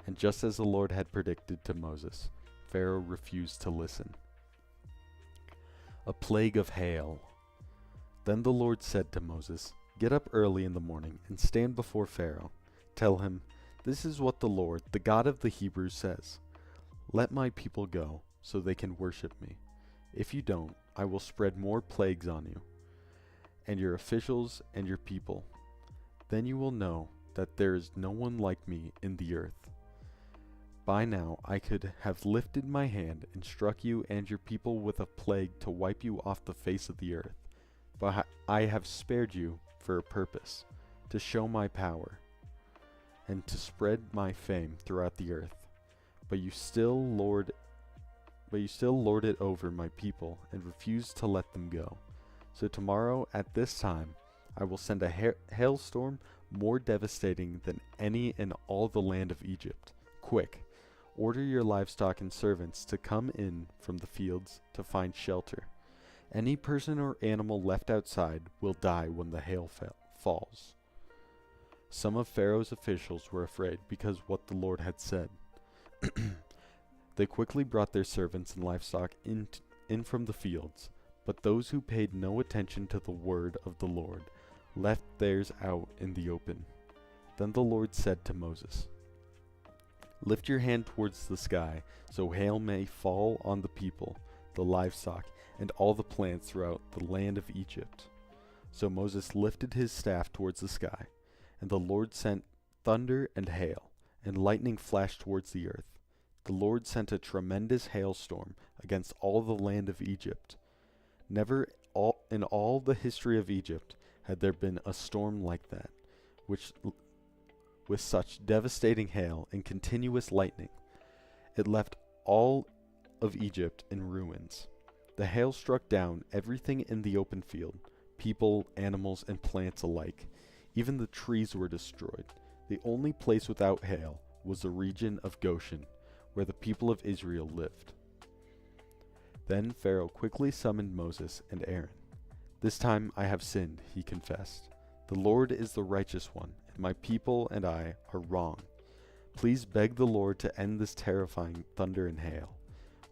and just as the Lord had predicted to Moses, Pharaoh refused to listen. A plague of hail. Then the Lord said to Moses, "Get up early in the morning and stand before Pharaoh. Tell him, 'This is what the Lord, the God of the Hebrews, says. Let my people go, so they can worship me. If you don't, I will spread more plagues on you, and your officials and your people. Then you will know that there is no one like me in the earth. By now I could have lifted my hand and struck you and your people with a plague to wipe you off the face of the earth. But I have spared you for a purpose, to show my power, and to spread my fame throughout the earth. But you still lord it over my people and refuse to let them go. So tomorrow at this time I will send a hailstorm more devastating than any in all the land of Egypt. Quick, order your livestock and servants to come in from the fields to find shelter. Any person or animal left outside will die when the hail falls." Some of Pharaoh's officials were afraid because what the Lord had said. They quickly brought their servants and livestock in from the fields, but those who paid no attention to the word of the Lord left theirs out in the open. Then the Lord said to Moses, "Lift your hand towards the sky, so hail may fall on the people, the livestock, and all the plants throughout the land of Egypt." So Moses lifted his staff towards the sky, and the Lord sent thunder and hail, and lightning flashed towards the earth. The Lord sent a tremendous hailstorm against all the land of Egypt. Never in all the history of Egypt had there been a storm like that, with such devastating hail and continuous lightning. It left all of Egypt in ruins. The hail struck down everything in the open field, people, animals, and plants alike. Even the trees were destroyed. The only place without hail was the region of Goshen, where the people of Israel lived. Then Pharaoh quickly summoned Moses and Aaron. "This time I have sinned," he confessed. "The Lord is the righteous one, and my people and I are wrong. Please beg the Lord to end this terrifying thunder and hail.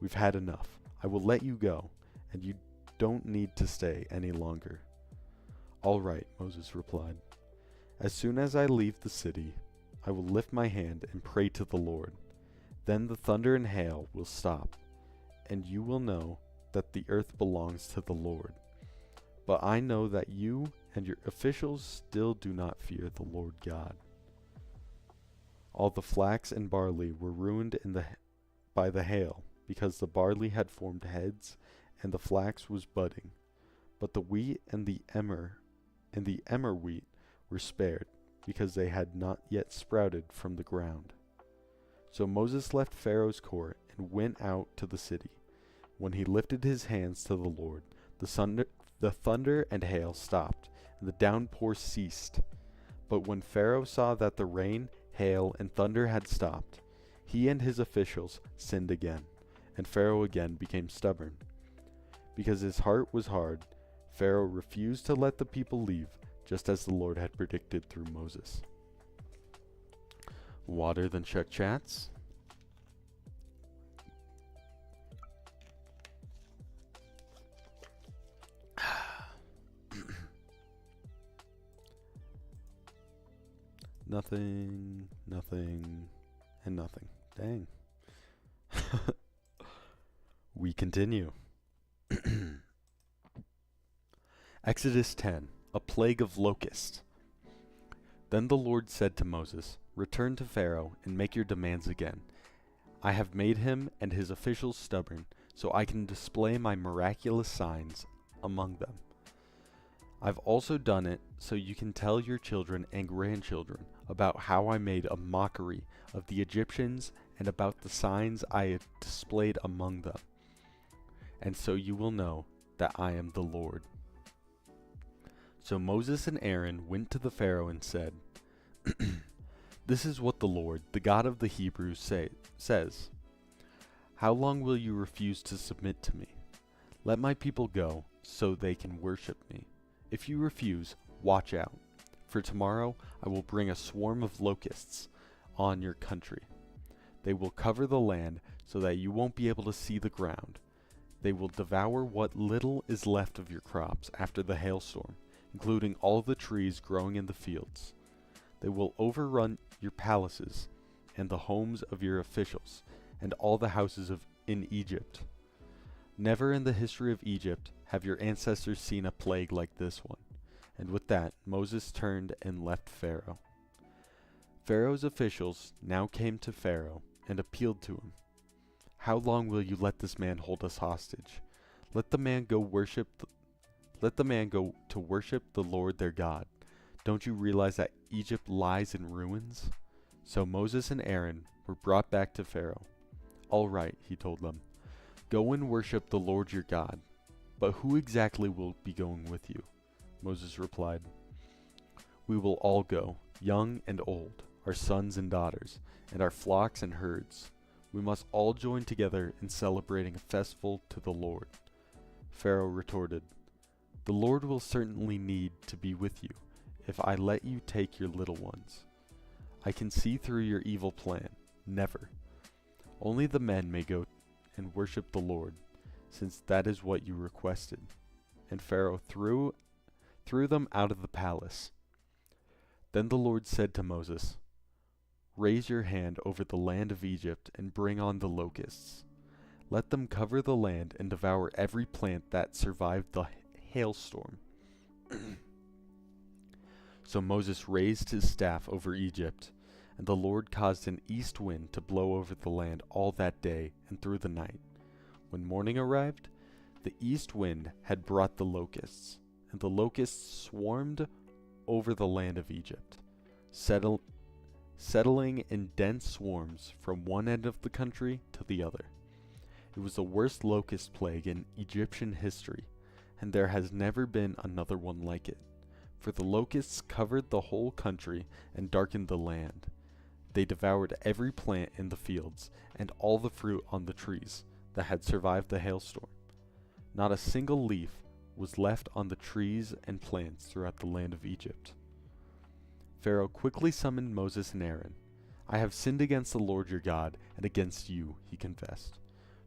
We've had enough. I will let you go, and you don't need to stay any longer." "All right," Moses replied. "As soon as I leave the city, I will lift my hand and pray to the Lord. Then the thunder and hail will stop, and you will know that the earth belongs to the Lord. But I know that you and your officials still do not fear the Lord God." All the flax and barley were ruined by the hail, because the barley had formed heads and the flax was budding. But the wheat and the emmer wheat were spared, because they had not yet sprouted from the ground. So Moses left Pharaoh's court and went out to the city. When he lifted his hands to the Lord, the thunder and hail stopped, and the downpour ceased. But when Pharaoh saw that the rain, hail, and thunder had stopped, he and his officials sinned again, and Pharaoh again became stubborn. Because his heart was hard, Pharaoh refused to let the people leave, just as the Lord had predicted through Moses. Water than Chuck Chats. Nothing, nothing, and nothing. Dang. We continue. Exodus 10, a plague of locusts. Then the Lord said to Moses, "Return to Pharaoh and make your demands again. I have made him and his officials stubborn, so I can display my miraculous signs among them. I've also done it so you can tell your children and grandchildren about how I made a mockery of the Egyptians and about the signs I had displayed among them. And so you will know that I am the Lord." So Moses and Aaron went to the Pharaoh and said, This is what the Lord, the God of the Hebrews, says. How long will you refuse to submit to me? Let my people go, so they can worship me. If you refuse, watch out, for tomorrow I will bring a swarm of locusts on your country. They will cover the land so that you won't be able to see the ground. They will devour what little is left of your crops after the hailstorm, including all the trees growing in the fields. They will overrun your palaces and the homes of your officials and all the houses in Egypt. Never in the history of Egypt have your ancestors seen a plague like this one. And with that, Moses turned and left Pharaoh. Pharaoh's officials now came to Pharaoh and appealed to him. How long will you let this man hold us hostage? Let the man go to worship the Lord their God. Don't you realize that Egypt lies in ruins? So Moses and Aaron were brought back to Pharaoh. All right, he told them. Go and worship the Lord your God. But who exactly will be going with you? Moses replied, We will all go, young and old, our sons and daughters, and our flocks and herds. We must all join together in celebrating a festival to the Lord. Pharaoh retorted, The Lord will certainly need to be with you if I let you take your little ones. I can see through your evil plan. Never. Only the men may go and worship the Lord, since that is what you requested. And Pharaoh threw them out of the palace. Then the Lord said to Moses, Raise your hand over the land of Egypt and bring on the locusts. Let them cover the land and devour every plant that survived the hailstorm. So Moses raised his staff over Egypt, and the Lord caused an east wind to blow over the land all that day and through the night. When morning arrived, the east wind had brought the locusts, and the locusts swarmed over the land of Egypt, settling in dense swarms from one end of the country to the other. It was the worst locust plague in Egyptian history, and there has never been another one like it. For the locusts covered the whole country and darkened the land. They devoured every plant in the fields and all the fruit on the trees that had survived the hailstorm. Not a single leaf was left on the trees and plants throughout the land of Egypt. Pharaoh quickly summoned Moses and Aaron. I have sinned against the Lord your God and against you, he confessed.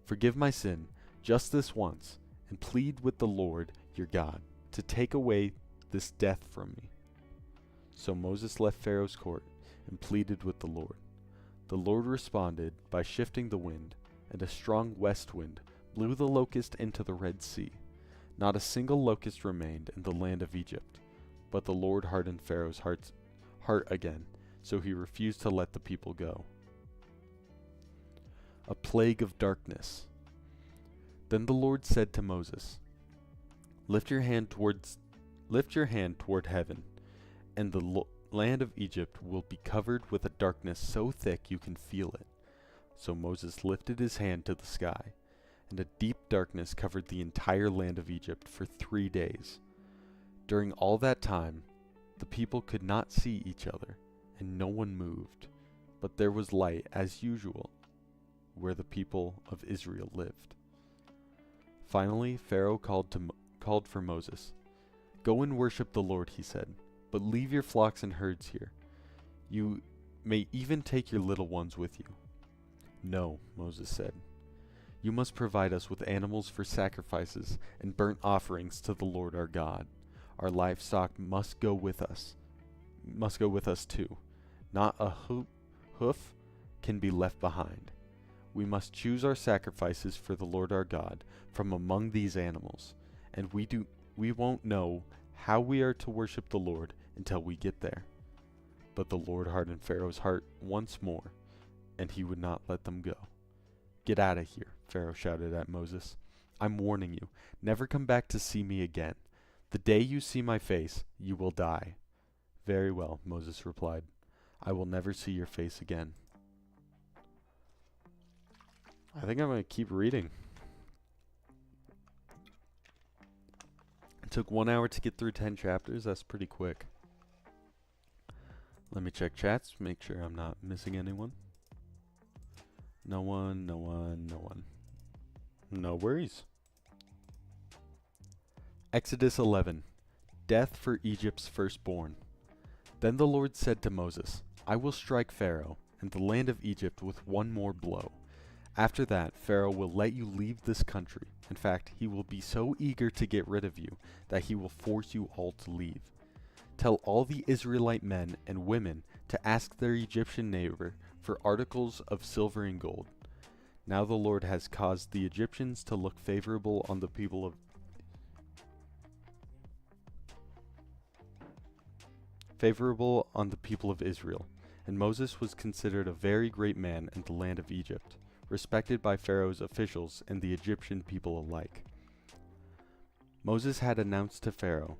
Forgive my sin just this once, and plead with the Lord your God to take away this death from me. So Moses left Pharaoh's court and pleaded with the Lord. The Lord responded by shifting the wind, and a strong west wind blew the locust into the Red Sea. Not a single locust remained in the land of Egypt, but the Lord hardened Pharaoh's heart again, so he refused to let the people go. A plague of darkness. Then the Lord said to Moses, Lift your hand toward heaven, and the land of Egypt will be covered with a darkness so thick you can feel it. So Moses lifted his hand to the sky, and a deep darkness covered the entire land of Egypt for 3 days. During all that time, the people could not see each other, and no one moved, but there was light as usual where the people of Israel lived. Finally, Pharaoh called for Moses. Go and worship the Lord, he said, but leave your flocks and herds here. You may even take your little ones with you. No, Moses said. You must provide us with animals for sacrifices and burnt offerings to the Lord our God. Our livestock must go with us too. Not a hoof can be left behind. We must choose our sacrifices for the Lord our God from among these animals, and we won't know how we are to worship the Lord until we get there. But the Lord hardened Pharaoh's heart once more, and he would not let them go. Get out of here, Pharaoh shouted at Moses. I'm warning you, never come back to see me again. The day you see my face, you will die. Very well, Moses replied. I will never see your face again. I think I'm going to keep reading. Took 1 hour to get through 10 chapters. That's pretty quick. Let me check chats, make sure I'm not missing anyone. No one, no one, no one. No worries. Exodus 11. Death for Egypt's firstborn. Then the Lord said to Moses, I will strike Pharaoh and the land of Egypt with one more blow. After that, Pharaoh will let you leave this country. In fact, he will be so eager to get rid of you that he will force you all to leave. Tell all the Israelite men and women to ask their Egyptian neighbor for articles of silver and gold. Now the Lord has caused the Egyptians to look favorable on the people of Israel, and Moses was considered a very great man in the land of Egypt, respected by Pharaoh's officials and the Egyptian people alike. Moses had announced to Pharaoh,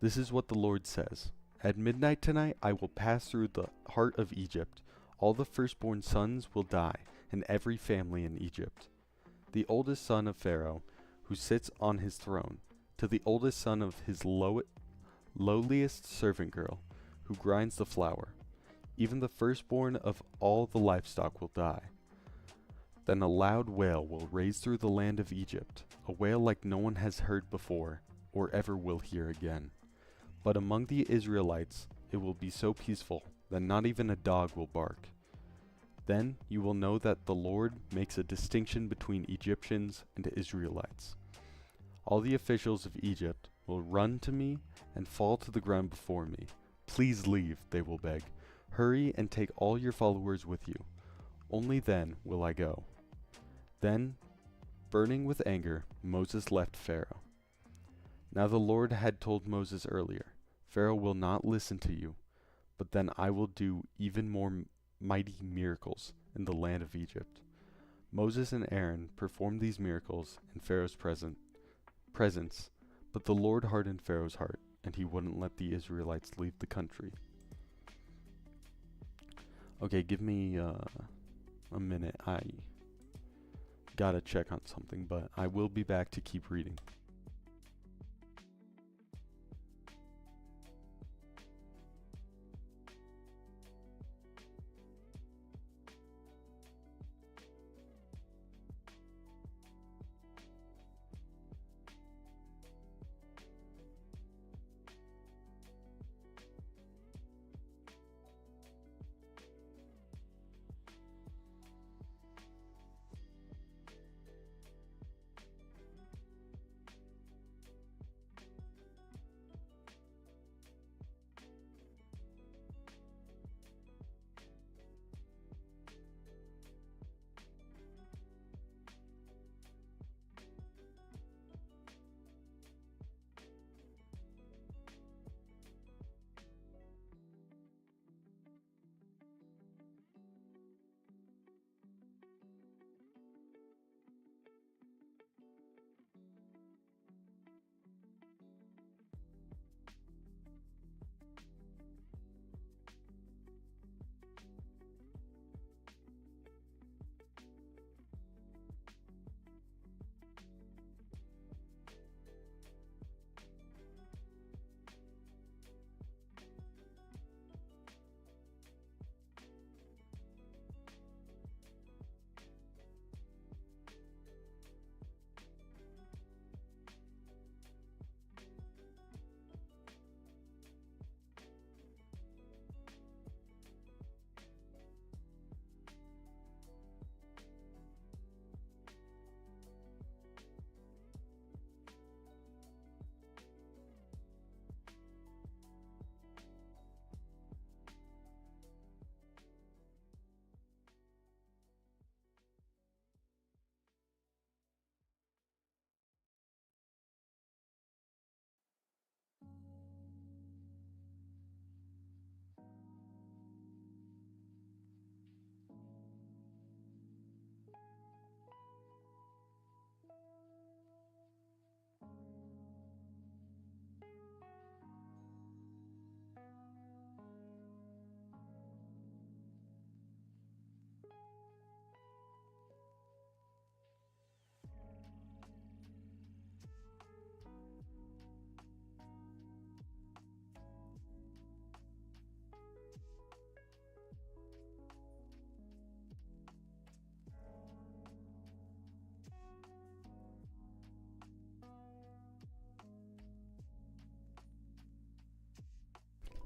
This is what the Lord says. At midnight tonight I will pass through the heart of Egypt. All the firstborn sons will die, and every family in Egypt. The oldest son of Pharaoh, who sits on his throne, to the oldest son of his lowliest servant girl, who grinds the flour. Even the firstborn of all the livestock will die. Then a loud wail will raise through the land of Egypt, a wail like no one has heard before, or ever will hear again. But among the Israelites it will be so peaceful that not even a dog will bark. Then you will know that the Lord makes a distinction between Egyptians and Israelites. All the officials of Egypt will run to me and fall to the ground before me. Please leave, they will beg. Hurry and take all your followers with you. Only then will I go. Then, burning with anger, Moses left Pharaoh. Now the Lord had told Moses earlier, Pharaoh will not listen to you, but then I will do even more mighty miracles in the land of Egypt. Moses and Aaron performed these miracles in Pharaoh's presence, but the Lord hardened Pharaoh's heart, and he wouldn't let the Israelites leave the country. Okay, give me a minute. I gotta check on something, but I will be back to keep reading.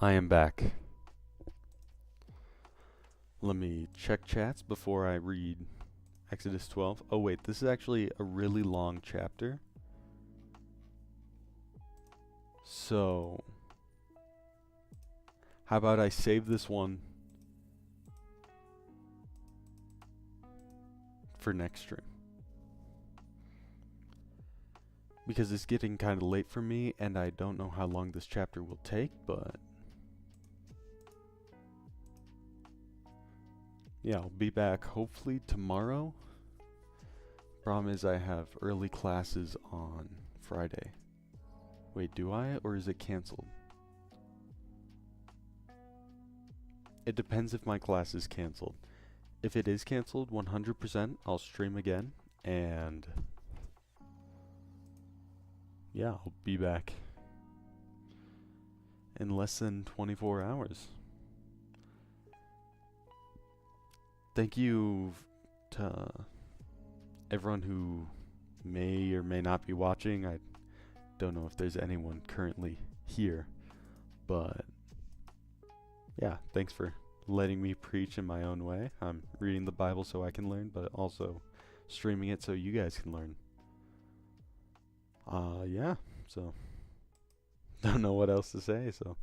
I am back. Let me check chats before I read Exodus 12. Oh wait, this is actually a really long chapter. So, how about I save this one for next stream? Because it's getting kind of late for me, and I don't know how long this chapter will take, but yeah, I'll be back hopefully tomorrow. Problem is I have early classes on Friday. Wait, do I? Or is it canceled? It depends if my class is canceled. If it is canceled, 100%, I'll stream again, and yeah, I'll be back in less than 24 hours. Thank you to everyone who may or may not be watching. I don't know if there's anyone currently here, but yeah, thanks for letting me preach in my own way. I'm reading the Bible so I can learn, but also streaming it so you guys can learn. Yeah, so don't know what else to say, so